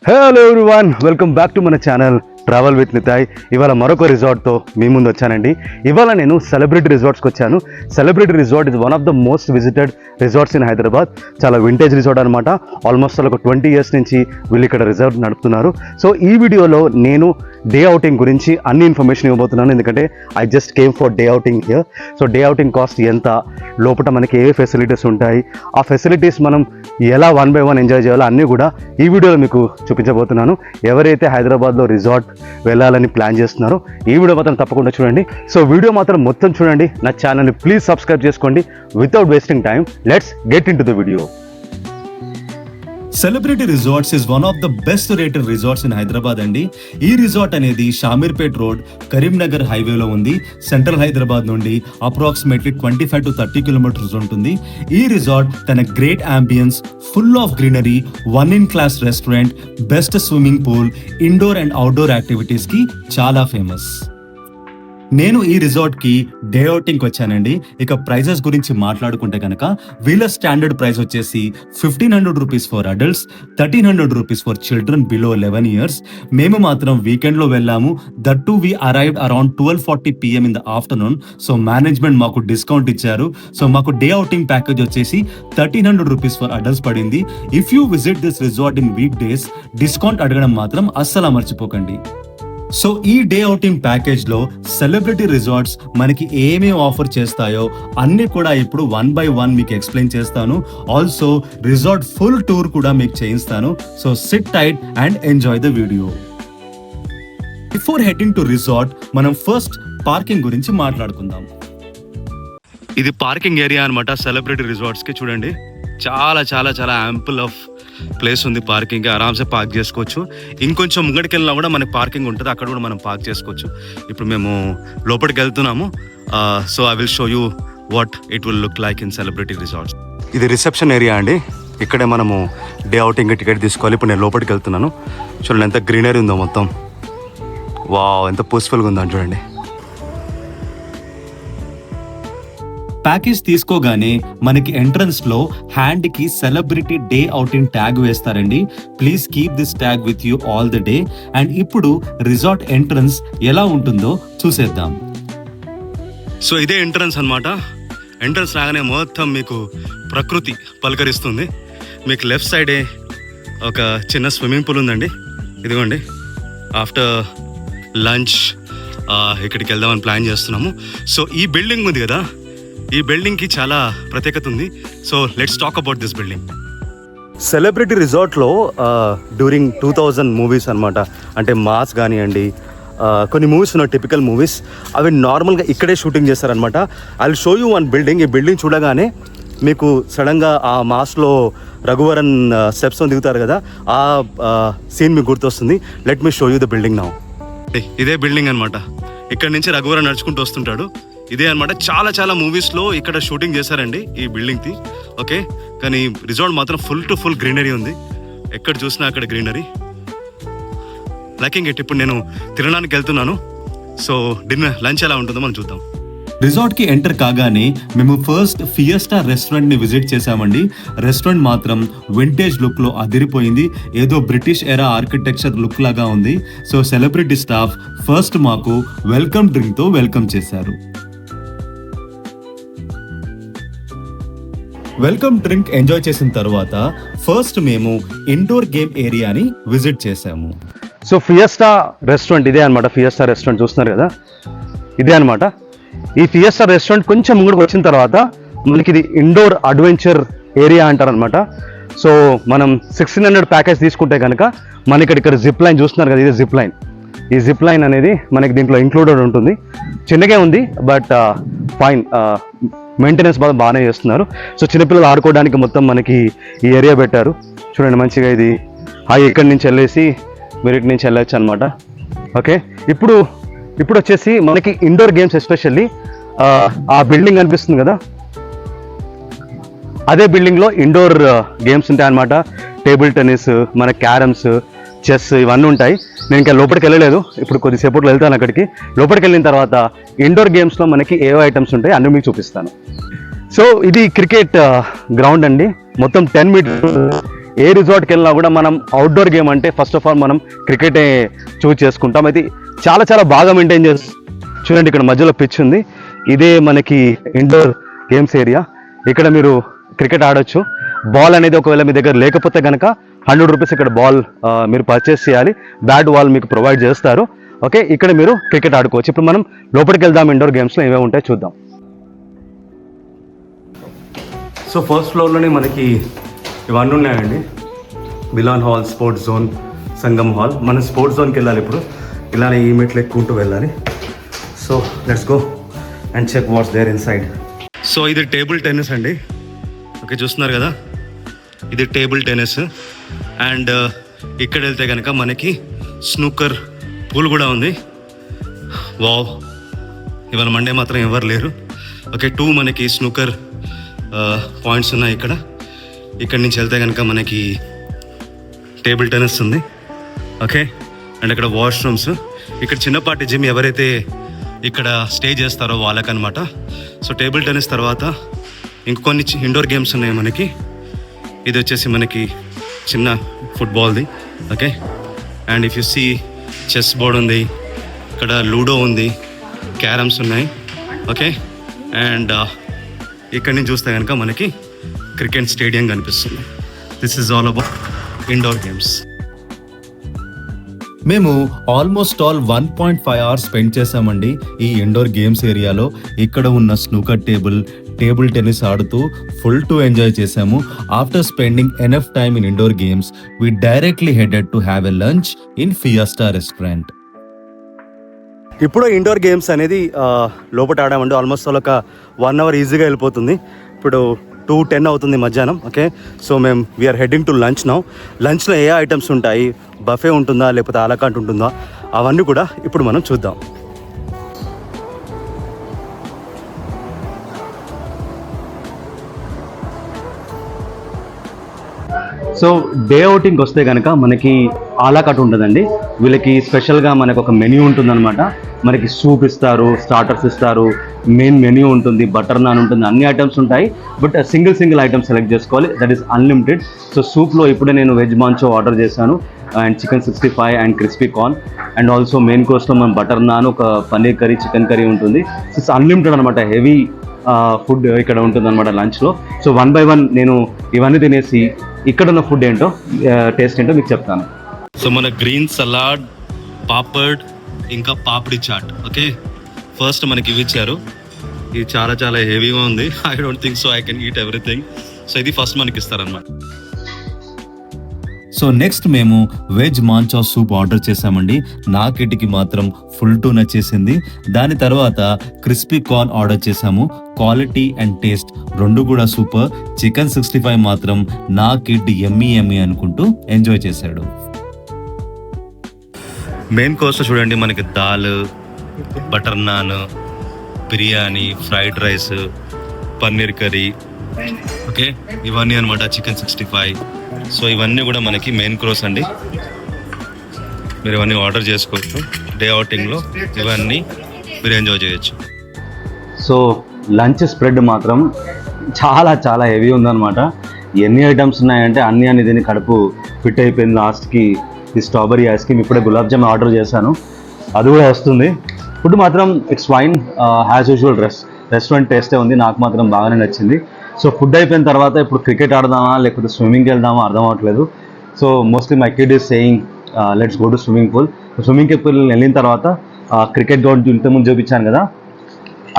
Hello everyone, welcome back to మన channel travel with Nitai. ఇవాళ మరొక రిసార్ట్తో మీ ముందు వచ్చానండి. ఇవాళ నేను సెలబ్రిటీ రిసార్ట్స్కి వచ్చాను. Celebrity resort is one of the most visited resorts in Hyderabad. చాలా వింటేజ్ రిసార్ట్ అనమాట. ఆల్మోస్ట్ ఒక 20 years నుంచి వీళ్ళు ఇక్కడ రిసార్ట్ నడుపుతున్నారు. సో ఈ వీడియోలో నేను డే అవుటింగ్ గురించి అన్ని ఇన్ఫర్మేషన్ ఇవ్వబోతున్నాను. ఎందుకంటే I just came for day outing here. So day outing cost ఎంత, లోపల మనకి ఏ ఫెసిలిటీస్ ఉంటాయి, ఆ ఫెసిలిటీస్ మనం ఎలా 1 by 1 ఎంజాయ్ చేయాలో అన్నీ కూడా ఈ వీడియోలో మీకు చూపించబోతున్నాను. ఎవరైతే హైదరాబాద్లో రిసార్ట్ వెళ్ళాలని ప్లాన్ చేస్తున్నారో ఈ వీడియో మాత్రం తప్పకుండా చూడండి. సో వీడియో మాత్రం మొత్తం చూడండి. నా ఛానల్ని ప్లీజ్ సబ్స్క్రైబ్ చేసుకోండి. Without wasting time let's get in to the video. Celebrity resorts is one of the best rated resorts in Hyderabad అండి. ఈ రిసార్ట్ అనేది షామీర్పేట్ రోడ్, కరీంనగర్ హైవేలో ఉంది. సెంట్రల్ హైదరాబాద్ నుండి అప్రాక్సిమేట్లీ 25 to 30 kilometers ఉంటుంది. ఈ రిసార్ట్ తన great ambience, full of greenery, 1-in-class restaurant, best swimming pool, indoor and outdoor activities కి చాలా ఫేమస్. నేను ఈ రిసార్ట్ కి డే అవుటింగ్ వచ్చానండి. ఇక ప్రైజెస్ గురించి మాట్లాడుకుంటే కనుక వీళ్ళ స్టాండర్డ్ ప్రైస్ వచ్చేసి 1500 rupees for adults, 1300 rupees for children below 11 years. మేము మాత్రం వీకెండ్ లో వెళ్ళాము. That too we arrived around 12:40 PM in the afternoon. So management మాకు డిస్కౌంట్ ఇచ్చారు. సో మాకు డే అవుటింగ్ ప్యాకేజ్ వచ్చేసి 1300 రూపీస్ ఫర్ అడల్ట్స్ పడింది. If you visit this resort in week days, discount అడగడం మాత్రం అస్సలు మర్చిపోకండి. సో ఈ డే అవుటింగ్ ప్యాకేజ్ లో సెలబ్రిటీ రిసార్ట్స్ మనకి ఏమేమి ఆఫర్ చేస్తాయో అన్ని కూడా ఇప్పుడు 1 by 1 మీకు ఎక్స్ప్లెయిన్ చేస్తాను. ఆల్సో రిసార్ట్ ఫుల్ టూర్ కూడా మీకు చేయిస్తాను. So SIT tight and enjoy the video. Before heading to resort మనం ఫస్ట్ పార్కింగ్ గురించి మాట్లాడుకుందాం. ఇది పార్కింగ్ ఏరియా అనమాట సెలబ్రిటీ రిసార్ట్స్ కి. చూడండి, చాలా చాలా చాలా యాంపుల్ ఆఫ్ ప్లేస్ ఉంది పార్కింగ్. ఆరామ్సే పార్క్ చేసుకోవచ్చు. ఇంకొంచెం ముంగడికి వెళ్ళినా కూడా మనకి పార్కింగ్ ఉంటుంది, అక్కడ కూడా మనం పార్క్ చేసుకోవచ్చు. ఇప్పుడు మేము లోపలికి వెళ్తున్నాము. So I will show you what it will look like in celebrity resorts. ఇది రిసెప్షన్ ఏరియా అండి. ఇక్కడే మనము డే అవుటింగ్ టికెట్ తీసుకోవాలి. ఇప్పుడు నేను లోపలికి వెళ్తున్నాను. చూడండి ఎంత గ్రీనరీ ఉందో మొత్తం. వావ్, ఎంత పీస్ఫుల్గా ఉందో చూడండి. ప్యాకేజ్ తీసుకోగానే మనకి ఎంట్రన్స్ లో హ్యాండ్ కి సెలబ్రిటీ డే అవుటింగ్ ట్యాగ్ వేస్తారండి. Please keep this tag with you all the day. And ఇప్పుడు రిసార్ట్ ఎంట్రన్స్ ఎలా ఉంటుందో చూసేద్దాం. సో ఇదే ఎంట్రన్స్ అన్నమాట. ఎంట్రన్స్ రాగానే మొత్తం మీకు ప్రకృతి పలకరిస్తుంది. మీకు లెఫ్ట్ సైడే ఒక చిన్న స్విమ్మింగ్ పూల్ ఉందండి. ఇదిగోండి, ఆఫ్టర్ లంచ్ ఇక్కడికి వెళ్దామని ప్లాన్ చేస్తున్నాము. సో ఈ బిల్డింగ్ ఉంది కదా, ఈ బిల్డింగ్కి చాలా ప్రత్యేకత ఉంది. So let's talk about this building. Celebrity రిసార్ట్లో డ్యూరింగ్ 2000 మూవీస్ అనమాట. అంటే మాస్ కానివ్వండి, కొన్ని మూవీస్ ఉన్నాయి, టిపికల్ మూవీస్. అవి నార్మల్గా ఇక్కడే షూటింగ్ చేస్తారనమాట. I will show you one building. ఈ బిల్డింగ్ చూడగానే మీకు సడన్గా ఆ మాస్లో రఘువరన్ స్టెప్స్తో దిగుతారు కదా, ఆ సీన్ మీకు గుర్తొస్తుంది. Let me show you the building now. ఇదే బిల్డింగ్ అనమాట. ఇక్కడ నుంచి రఘువరన్ నడుచుకుంటూ వస్తుంటాడు. ఇదే అనమాట. చాలా చాలా మూవీస్లో ఇక్కడ షూటింగ్ చేశారండి ఈ బిల్డింగ్కి. ఓకే, కానీ రిసార్ట్ మాత్రం ఫుల్ టు ఫుల్ గ్రీనరీ ఉంది. ఎక్కడ చూసినా అక్కడ గ్రీనరీ. Liking it. ఇప్పుడు నేను తినడానికి వెళ్తున్నాను. సో డిన్నర్ లంచ్ ఎలా ఉంటుందో మనం చూద్దాం. రిసార్ట్ కి ఎంటర్ కాగానే మేము ఫస్ట్ ఫియస్టా రెస్టారెంట్ ని విజిట్ చేసామండి. రెస్టారెంట్ మాత్రం వింటేజ్ లుక్ లో అదిరిపోయింది. ఏదో బ్రిటిష్ ఎరా ఆర్కిటెక్చర్ లుక్ లాగా ఉంది. సో సెలబ్రిటీ స్టాఫ్ ఫస్ట్ మాకు వెల్కమ్ డ్రింక్ తో వెల్కమ్ చేశారు. వెల్కమ్ డ్రింక్ ఎంజాయ్ చేసిన తర్వాత ఫస్ట్ మేము ఇండోర్ గేమ్ ఏరియాని విజిట్ చేసాము. సో ఫియస్టా రెస్టారెంట్ ఇదే అనమాట. ఫియస్టా రెస్టారెంట్ చూస్తున్నారు కదా, ఇదే అనమాట. ఈ ఫియస్టా రెస్టారెంట్ కొంచెం ముందుకు వచ్చిన తర్వాత మనకి ఇది ఇండోర్ అడ్వెంచర్ ఏరియా అంటారనమాట. సో మనం 1600 ప్యాకేజ్ తీసుకుంటే కనుక మనకి ఇక్కడ జిప్ లైన్ చూస్తున్నారు కదా, ఇది జిప్ లైన్. ఈ జిప్ లైన్ అనేది మనకి దీంట్లో ఇంక్లూడెడ్ ఉంటుంది. చిన్నగా ఉంది బట్ ఫైన్, మెయింటెనెన్స్ బాగానే చేస్తున్నారు. సో చిన్నపిల్లలు ఆడుకోవడానికి మొత్తం మనకి ఈ ఏరియా పెట్టారు. చూడండి మంచిగా. ఇది ఇక్కడి నుంచి వెళ్ళేసి మీరు ఇటు నుంచి వెళ్ళచ్చు అనమాట. ఓకే, ఇప్పుడు వచ్చేసి మనకి ఇండోర్ గేమ్స్, ఎస్పెషల్లీ ఆ బిల్డింగ్ కనిపిస్తుంది కదా, అదే బిల్డింగ్లో ఇండోర్ గేమ్స్ ఉంటాయి అనమాట. టేబుల్ టెన్నిస్, మన క్యారమ్స్, చెస్ ఇవన్నీ ఉంటాయి. నేను ఇంకా లోపలికి వెళ్ళలేదు. ఇప్పుడు కొద్దిసేపట్లో వెళ్తాను అక్కడికి. లోపలికి వెళ్ళిన తర్వాత ఇండోర్ గేమ్స్లో మనకి ఏవో ఐటమ్స్ ఉంటాయి అన్నీ మీకు చూపిస్తాను. సో ఇది క్రికెట్ గ్రౌండ్ అండి. మొత్తం 10 meters ఏ రిసార్ట్కి వెళ్ళినా కూడా మనం అవుట్డోర్ గేమ్ అంటే ఫస్ట్ ఆఫ్ ఆల్ మనం క్రికెటే చూస్ చేసుకుంటాం. అయితే చాలా చాలా బాగా మెయింటైన్ చేస్తాం. చూడండి ఇక్కడ మధ్యలో పిచ్ ఉంది, ఇదే మనకి ఇండోర్ గేమ్స్ ఏరియా. ఇక్కడ మీరు క్రికెట్ ఆడొచ్చు. బాల్ అనేది ఒకవేళ మీ దగ్గర లేకపోతే కనుక 100 రూపీస్ ఇక్కడ బాల్ మీరు పర్చేస్ చేయాలి. బ్యాట్ బాల్ మీకు ప్రొవైడ్ చేస్తారు. ఓకే, ఇక్కడ మీరు క్రికెట్ ఆడుకోవచ్చు. ఇప్పుడు మనం లోపలికి వెళ్దాం, ఇండోర్ గేమ్స్లో ఏమేమి ఉంటాయో చూద్దాం. సో ఫస్ట్ ఫ్లోర్లోనే మనకి ఇవన్నీ ఉన్నాయండి. Milan hall, sports zone, Sangam hall. మనం స్పోర్ట్స్ జోన్కి వెళ్ళాలి ఇప్పుడు. ఇలానే ఈ మెట్లు ఎక్కుంటూ వెళ్ళాలి. So let's go and check what's there inside. So ఇది టేబుల్ టెన్నిస్ అండి. ఓకే, చూస్తున్నారు కదా, ఇది టేబుల్ టెన్నిస్. అండ్ ఇక్కడ వెళ్తే కనుక మనకి స్నూకర్ పూల్ కూడా ఉంది. వావ్, ఇవాళ మండే మాత్రం ఎవరు లేరు. ఓకే, 2 మనకి స్నూకర్ పాయింట్స్ ఉన్నాయి ఇక్కడ. ఇక్కడి నుంచి వెళ్తే కనుక మనకి టేబుల్ టెన్నిస్ ఉంది. ఓకే, అండ్ ఇక్కడ వాష్రూమ్స్. ఇక్కడ చిన్నపాటి జిమ్ ఎవరైతే ఇక్కడ స్టే చేస్తారో వాళ్ళకనమాట. సో టేబుల్ టెన్నిస్ తర్వాత ఇంకొన్ని ఇండోర్ గేమ్స్ ఉన్నాయి మనకి. ఇది వచ్చేసి మనకి చిన్న ఫుట్బాల్ది. Okay, and if you see chess board ఉంది, ఇక్కడ లూడో ఉంది, క్యారమ్స్ ఉన్నాయి. ఓకే, అండ్ ఇక్కడి నుంచి చూస్తే కనుక మనకి క్రికెట్ స్టేడియం కనిపిస్తుంది. This is all about indoor games. మేము ఆల్మోస్ట్ ఆల్ 1.5 అవర్స్ స్పెండ్ చేసామండి ఈ ఇండోర్ గేమ్స్ ఏరియాలో. ఇక్కడ ఉన్న స్నూకర్ టేబుల్ టెన్నిస్ ఆడుతూ ఫుల్ టు ఎంజాయ్ చేసాము. After spending enough time in indoor games, we directly headed to have a lunch in Fiesta restaurant. ఇప్పుడు indoor games అనేది లోపల ఆడామండి. ఆల్మోస్ట్ ఒక 1 అవర్ ఈజీగా వెళ్ళిపోతుంది. ఇప్పుడు 2:10 అవుతుంది మధ్యాహ్నం. ఓకే, సో మేము we are heading to lunch now. లంచ్లో ఏ ఐటమ్స్ ఉంటాయి, బఫే ఉంటుందా లేకపోతే ఆలాకాంట్ ఉంటుందా, అవన్నీ కూడా ఇప్పుడు మనం చూద్దాం. సో డే అవుటింగ్ వస్తే కనుక మనకి ఆలాకాట్ ఉంటుందండి. వీళ్ళకి స్పెషల్గా మనకు ఒక మెన్యూ ఉంటుందన్నమాట. మనకి సూప్ ఇస్తారు, స్టార్టర్స్ ఇస్తారు, మెయిన్ మెన్యూ ఉంటుంది, బటర్ నాన్ ఉంటుంది, అన్ని ఐటమ్స్ ఉంటాయి. బట్ సింగిల్ ఐటమ్ సెలెక్ట్ చేసుకోవాలి, దట్ ఈస్ అన్లిమిటెడ్. సో సూప్లో ఇప్పుడే నేను వెజ్ మాంచో ఆర్డర్ చేశాను, and chicken 65 and crispy corn. And also main కోర్స్లో మనం బటర్ నాన్, ఒక పన్నీర్ కర్రీ, చికెన్ కర్రీ ఉంటుంది. సో ఇట్స్ అన్లిమిటెడ్ అనమాట. హెవీ ఫుడ్ ఇక్కడ ఉంటుంది అనమాట లంచ్లో. సో 1 by 1 నేను ఇవన్నీ తినేసి ఇక్కడ ఉన్న ఫుడ్ ఏంటో, టేస్ట్ ఏంటో మీకు చెప్తాను. సో మన గ్రీన్ సలాడ్, పాపడ్, ఇంకా పాపడి చాట్. ఓకే, ఫస్ట్ మనకి ఇవి ఇచ్చారు. ఇది చాలా చాలా హెవీగా ఉంది. I don't think so I can eat everything. So ఇది ఫస్ట్ మనకి ఇస్తారనమాట. సో నెక్స్ట్ మేము వెజ్ మాంచా సూప్ ఆర్డర్ చేసామండి. నాకిటికి మాత్రం ఫుల్ టు నచ్చేసింది. దాని తర్వాత క్రిస్పీ కార్న్ ఆర్డర్ చేసాము. క్వాలిటీ అండ్ టేస్ట్ రెండు కూడా సూపర్. చికెన్ 65 మాత్రం నా కిడ్ ఎమ్మీ అనుకుంటూ ఎంజాయ్ చేశాడు. మెయిన్ కోర్స్ చూడండి, మనకి dal, butter non, biryani, fried rice, paneer curry. Okay, ఇవన్నీ అనమాట. చికెన్ 65. సో ఇవన్నీ కూడా మనకి మెయిన్ కోర్స్ అండి. మీరు ఇవన్నీ ఆర్డర్ చేసుకోవచ్చు. డే అవుటింగ్లో ఇవన్నీ మీరు ఎంజాయ్ చేయొచ్చు. సో లంచ్ స్ప్రెడ్ మాత్రం చాలా చాలా హెవీ ఉందన్నమాట. ఎన్ని ఐటమ్స్ ఉన్నాయంటే అన్ని దీన్ని కడుపు ఫిట్ అయిపోయింది. లాస్ట్కి ఈ స్ట్రాబెరీ ఐస్ క్రీమ్, ఇప్పుడే గులాబ్ జామ్ ఆర్డర్ చేశాను, అది కూడా వస్తుంది. ఫుడ్ మాత్రం it's fine, as usual restaurant టేస్టే ఉంది. నాకు మాత్రం బాగానే నచ్చింది. సో ఫుడ్ అయిపోయిన తర్వాత ఇప్పుడు క్రికెట్ ఆడదామా లేకపోతే స్విమ్మింగ్కి వెళ్దామా అర్థం అవ్వట్లేదు. So mostly my kid is saying let's go to swimming pool. Swimming pool వెళ్ళిన తర్వాత క్రికెట్ గ్రౌండ్ ఇంతకుముందు చూపించాను కదా,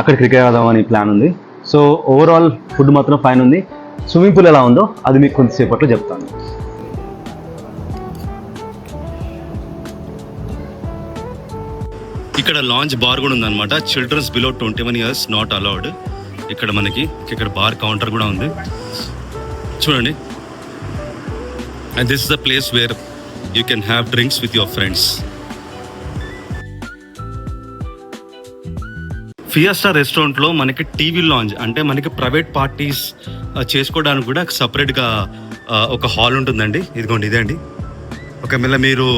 అక్కడ క్రికెట్ ఆడదామని ప్లాన్ ఉంది. సో ఓవరాల్ ఫుడ్ మాత్రం ఫైన్ ఉంది. స్విమ్మింగ్ పూల్ ఎలా ఉందో అది మీకు కొంతసేపట్లో చెప్తాను. ఇక్కడ లాంచ్ బార్ కూడా ఉందన్నమాట. Children's below 21 years not allowed. ఇక్కడ మనకి ఇక్కడ బార్ కౌంటర్ కూడా ఉంది చూడండి. And this is the place where you can have drinks with your friends. Fiesta రెస్టారెంట్లో మనకి టీవీ లాంజ్ అంటే మనకి ప్రైవేట్ పార్టీస్ చేసుకోవడానికి కూడా సపరేట్గా ఒక హాల్ ఉంటుందండి. ఇదిగోండి, ఇదే అండి. ఒకవేళ మీరు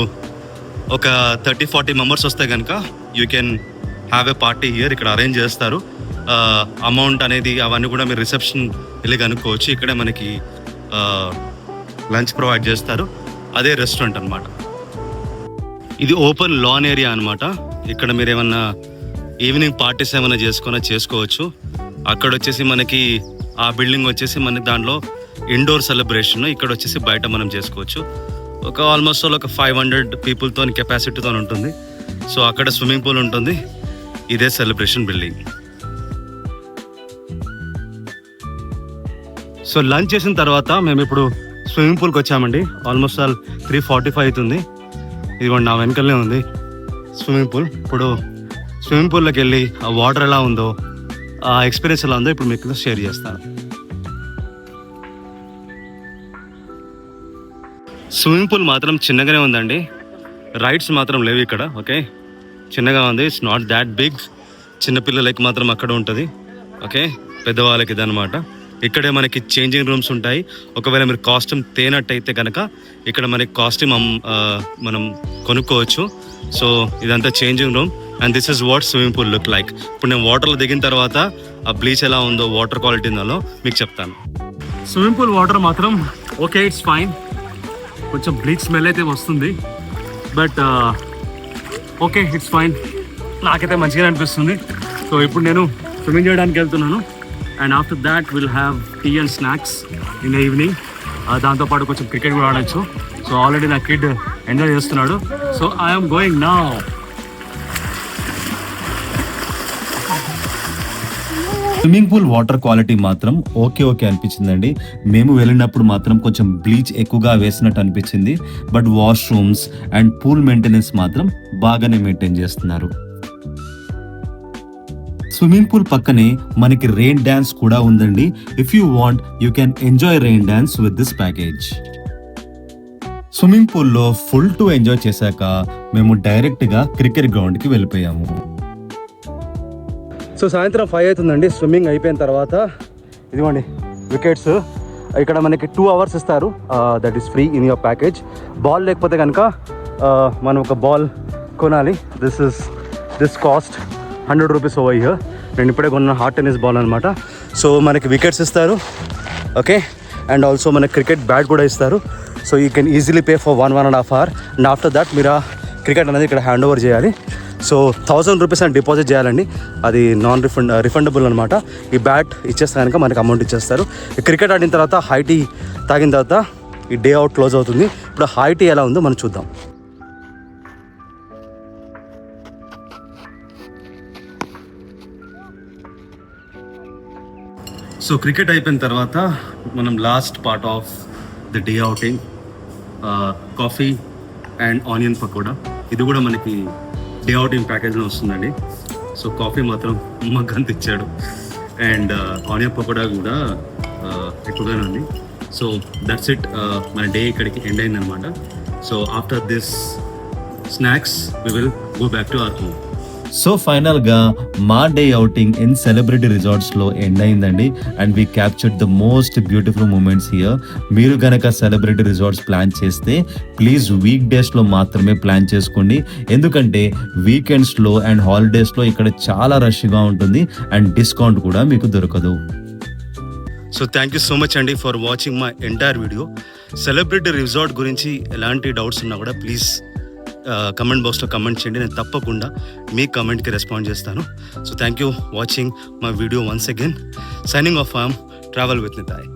ఒక 30-40 మెంబర్స్ వస్తే కనుక you can have a party here. ఇక్కడ అరేంజ్ చేస్తారు. అమౌంట్ అనేది అవన్నీ కూడా మీరు రిసెప్షన్ వెళ్ళి కనుక్కోవచ్చు. ఇక్కడే మనకి లంచ్ ప్రొవైడ్ చేస్తారు. అదే రెస్టారెంట్ అనమాట. ఇది ఓపెన్ లాన్ ఏరియా అనమాట. ఇక్కడ మీరు ఏమన్నా ఈవినింగ్ పార్టీస్ ఏమైనా చేసుకోవచ్చు. అక్కడ వచ్చేసి మనకి ఆ బిల్డింగ్ వచ్చేసి మన దాంట్లో ఇండోర్ సెలబ్రేషన్, ఇక్కడ వచ్చేసి బయట మనం చేసుకోవచ్చు. ఒక ఆల్మోస్ట్ ఒక 500 పీపుల్తో కెపాసిటీతో ఉంటుంది. సో అక్కడ స్విమ్మింగ్ పూల్ ఉంటుంది. ఇదే సెలబ్రేషన్ బిల్డింగ్. సో లంచ్ చేసిన తర్వాత మేము ఇప్పుడు స్విమ్మింగ్ పూల్కి వచ్చామండి. ఆల్మోస్ట్ 3:45 అవుతుంది. ఇదిగోండి నా వెనకలనే ఉంది స్విమ్మింగ్ పూల్. ఇప్పుడు స్విమ్మింగ్ పూల్లోకి వెళ్ళి ఆ వాటర్ ఎలా ఉందో, ఆ ఎక్స్పీరియన్స్ ఎలా ఉందో ఇప్పుడు మీకు షేర్ చేస్తాను. స్విమ్మింగ్ పూల్ మాత్రం చిన్నగానే ఉందండి. రైడ్స్ మాత్రం లేవు ఇక్కడ. ఓకే, చిన్నగా ఉంది. It's not that big. చిన్నపిల్లలకి మాత్రం అక్కడ ఉంటుంది. ఓకే, పెద్దవాళ్ళకి ఇదనమాట. ఇక్కడే మనకి చేంజింగ్ రూమ్స్ ఉంటాయి. ఒకవేళ మీరు కాస్ట్యూమ్ తేనట్టయితే కనుక ఇక్కడ మనకి కాస్ట్యూమ్ మనం కొనుక్కోవచ్చు. సో ఇదంతా changing room and this is what swimming pool look like. ఇప్పుడు నేను వాటర్లో దిగిన తర్వాత ఆ బ్లీచ్ ఎలా ఉందో, వాటర్ క్వాలిటీ ఉందో మీకు చెప్తాను. స్విమ్మింగ్ పూల్ వాటర్ మాత్రం ఓకే, ఇట్స్ ఫైన్. కొంచెం బ్లీచ్ స్మెల్ అయితే వస్తుంది, బట్ ఓకే, ఇట్స్ ఫైన్. నాకైతే మంచిగా అనిపిస్తుంది. సో ఇప్పుడు నేను స్విమ్మింగ్ చేయడానికి వెళ్తున్నాను. And after that will have tea and snacks in the evening. దాంతోపాటు కొంచెం క్రికెట్ కూడా ఆడచ్చు. సో ఆల్రెడీ నా కిడ్ ఎంజాయ్ చేస్తున్నాడు. So I'm going now. Swimming pool water quality మాత్రం ఓకే అనిపించిందండి. మేము వెళ్ళినప్పుడు మాత్రం కొంచెం బ్లీచ్ ఎక్కువగా వేసినట్టు అనిపించింది. But washrooms and pool maintenance మాత్రం బాగానే మెయింటైన్ చేస్తున్నారు. స్విమ్మింగ్ పూల్ పక్కనే మనకి రెయిన్ డాన్స్ కూడా ఉందండి. If you want you can enjoy rain dance with this package. Swimming పూల్లో ఫుల్ టు ఎంజాయ్ చేశాక మేము డైరెక్ట్గా క్రికెట్ గ్రౌండ్కి వెళ్ళిపోయాము. సో సాయంత్రం 5 అవుతుందండి. స్విమ్మింగ్ అయిపోయిన తర్వాత ఇదిగోండి వికెట్స్. ఇక్కడ మనకి 2 hours ఇస్తారు. That is free in your package. Ball లేకపోతే కనుక మనం ఒక బాల్ కొనాలి. This cost 100 rupees over here. నేను ఇప్పుడే కొన్న హార్ట్ టెన్నిస్ బాల్ అనమాట. సో మనకి వికెట్స్ ఇస్తారు. ఓకే, అండ్ ఆల్సో మనకి క్రికెట్ బ్యాట్ కూడా ఇస్తారు. So you can easily pay for 1.5 hours. And after that మీరు ఆ క్రికెట్ అనేది ఇక్కడ హ్యాండ్ ఓవర్ చేయాలి. సో 1000 rupees అని డిపాజిట్ చేయాలండి. అది రిఫండబుల్ అనమాట. ఈ బ్యాట్ ఇచ్చేస్తే కనుక మనకి అమౌంట్ ఇచ్చేస్తారు. ఈ క్రికెట్ ఆడిన తర్వాత హై టీ తాగిన తర్వాత ఈ డే అవుట్ క్లోజ్ అవుతుంది. ఇప్పుడు హై టీ ఎలా ఉందో మనం చూద్దాం. సో క్రికెట్ అయిపోయిన తర్వాత మనం last part of the day outing, coffee and onion pakoda. ఇది కూడా మనకి డే అవుటింగ్ ప్యాకేజ్లో వస్తుందండి. సో కాఫీ మాత్రం మగ్గంత ఇచ్చాడు అండ్ ఆనియన్ పకోడా కూడా ఎక్కువగానే ఉంది. So that's it. మన డే ఇక్కడికి ఎండ్ అయిందనమాట. So after this snacks we will go back to our home. So final గా మా day outing in celebrity resorts లో ఎండ్ అయిందండి. And we captured the most beautiful moments here. మీరు గనక celebrity resorts plan చేస్తే please week days లో మాత్రమే plan చేసుకోండి. ఎందుకంటే వీకెండ్స్ లో అండ్ హాలిడేస్ లో ఇక్కడ చాలా రష్ గా ఉంటుంది అండ్ డిస్కౌంట్ కూడా మీకు దొరకదు. So thank you so much అండి for watching my entire video. Celebrity resort గురించి ఎలాంటి డౌట్స్ ఉన్నా కూడా ప్లీజ్ కమెంట్ బాక్స్లో కమెంట్ చేయండి. నేను తప్పకుండా మీ కమెంట్కి రెస్పాండ్ చేస్తాను. So thank you watching my video once again. Signing off travel with Nitai.